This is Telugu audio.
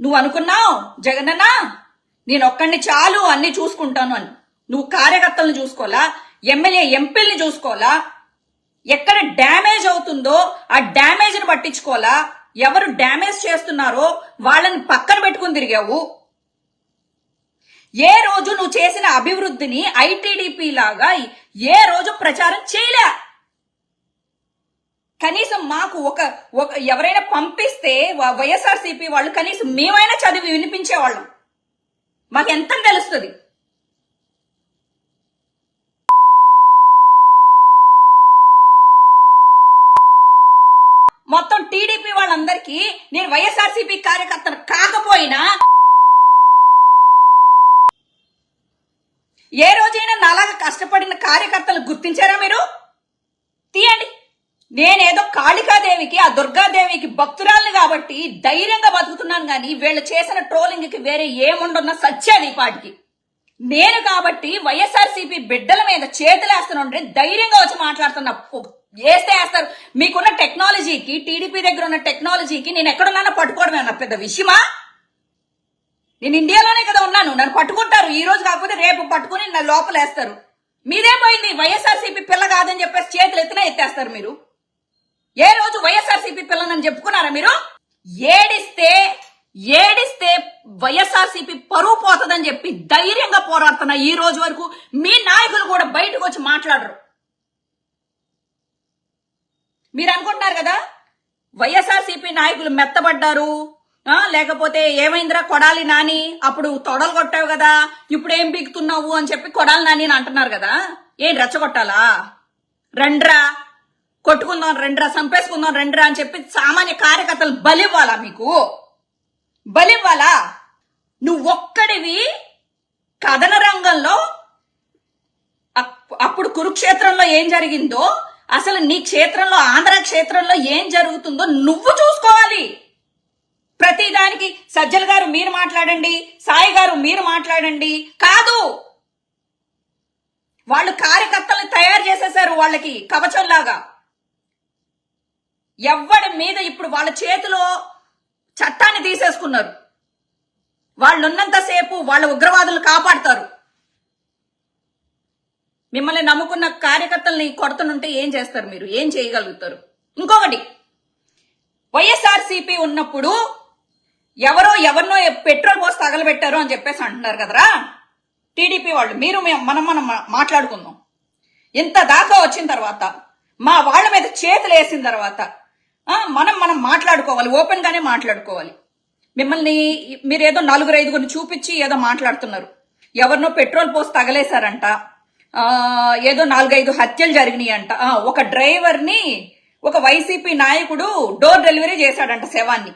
నువ్వు అనుకున్నావు జగనన్న నేను ఒక్కడిని చాలు అన్ని చూసుకుంటాను అని. నువ్వు కార్యకర్తలను చూసుకోవాలా, ఎమ్మెల్యే ఎంపీల్ని చూసుకోవాలా, ఎక్కడ డ్యామేజ్ అవుతుందో ఆ డ్యామేజ్ని పట్టించుకోవాలా, ఎవరు డ్యామేజ్ చేస్తున్నారో వాళ్ళని పక్కన పెట్టుకుని తిరిగావు. ఏ రోజు నువ్వు చేసిన అభివృద్ధిని ఐటీడీపీ లాగా ఏ రోజు ప్రచారం చేయలే. కనీసం మాకు ఒక ఎవరైనా పంపిస్తే వైఎస్ఆర్సీపీ వాళ్ళు కనీసం మేమైనా చదివి వినిపించేవాళ్ళం. మాకెంత తెలుస్తుంది. మొత్తం టీడీపీ వాళ్ళందరికీ నేను వైఎస్ఆర్సీపీ కార్యకర్తను కాకపోయినా ఏ రోజైనా నాలాగా కష్టపడిన కార్యకర్తలు గుర్తించారా మీరు? తీయండి. నేనేదో కాళికాదేవికి ఆ దుర్గాదేవికి భక్తురాల్ని కాబట్టి ధైర్యంగా బతుకుతున్నాను కానీ వీళ్ళు చేసిన ట్రోలింగ్కి వేరే ఏముండన్న సత్యాది పాటికి. నేను కాబట్టి వైఎస్ఆర్సీపీ బిడ్డల మీద చేతులేస్తాను ధైర్యంగా వచ్చి మాట్లాడుతున్నా. వేస్తే వేస్తారు. మీకున్న టెక్నాలజీకి, టీడీపీ దగ్గర ఉన్న టెక్నాలజీకి నేను ఎక్కడున్నా పట్టుకోవడమే అన్న పెద్ద విషయమా? నేను ఇండియాలోనే కదా ఉన్నాను. నన్ను పట్టుకుంటారు. ఈ రోజు కాకపోతే రేపు పట్టుకుని నా లోపలేస్తారు. మీదేం పోయింది? వైఎస్ఆర్సీపీ పిల్ల కాదని చెప్పేసి చేతులు ఎత్తేస్తారు మీరు. ఏ రోజు వైఎస్ఆర్సీపీ పిల్లనని చెప్పుకున్నారా మీరు? ఏడిస్తే వైఎస్ఆర్సీపీ పరువు పోతుందని చెప్పి ధైర్యంగా పోరాడుతున్నా. ఈ రోజు వరకు మీ నాయకులు కూడా బయటకు వచ్చి మాట్లాడరు. మీరు అనుకుంటున్నారు కదా వైఎస్ఆర్సీపీ నాయకులు మెత్తబడ్డారు, లేకపోతే ఏమైందిరా కొడాలి నాని, అప్పుడు తొడలు కొట్టావు కదా, ఇప్పుడు ఏం పీకుతున్నావు అని చెప్పి కొడాలి నాని అని అంటున్నారు కదా. ఏం రెచ్చగొట్టాలా? రండ్రా కొట్టుకుందాం, రండ్రా చంపేసుకుందాం, రండ్రా అని చెప్పి సామాన్య కార్యకర్తలు బలివ్వాలా? మీకు బలివ్వాలా? నువ్వు ఒక్కడివి కథన రంగంలో అప్పుడు కురుక్షేత్రంలో ఏం జరిగిందో, అసలు నీ క్షేత్రంలో ఆంధ్ర క్షేత్రంలో ఏం జరుగుతుందో నువ్వు చూసుకోవాలి. ప్రతిదానికి సజ్జల గారు మీరు మాట్లాడండి, సాయి గారు మీరు మాట్లాడండి కాదు. వాళ్ళు కార్యకర్తలను తయారు చేసేశారు వాళ్ళకి కవచంలాగా. ఎవ్వడి మీద ఇప్పుడు వాళ్ళ చేతిలో చట్టాన్ని తీసేసుకున్నారు. వాళ్ళున్నంతసేపు వాళ్ళ ఉగ్రవాదులు కాపాడతారు. మిమ్మల్ని నమ్ముకున్న కార్యకర్తల్ని కొడుతుంటే ఏం చేస్తారు మీరు? ఏం చేయగలుగుతారు? ఇంకొకటి, వైఎస్ఆర్సీపీ ఉన్నప్పుడు ఎవరినో పెట్రోల్ పోసి తగలబెట్టారు అని చెప్పేసి అంటున్నారు కదరా టీడీపీ వాళ్ళు. మీరు మనం మాట్లాడుకుందాం. ఇంత దాకా వచ్చిన తర్వాత మా వాళ్ళ మీద చేతులు వేసిన తర్వాత మనం మాట్లాడుకోవాలి, ఓపెన్ గానే మాట్లాడుకోవాలి. మిమ్మల్ని మీరు ఏదో 4-5 చూపించి ఏదో మాట్లాడుతున్నారు. ఎవరినో పెట్రోల్ పోసి తగలేశారంట, ఏదో 4-5 హత్యలు జరిగినాయి అంట. ఒక డ్రైవర్ని ఒక వైసీపీ నాయకుడు డోర్ డెలివరీ చేశాడంట శవాన్ని.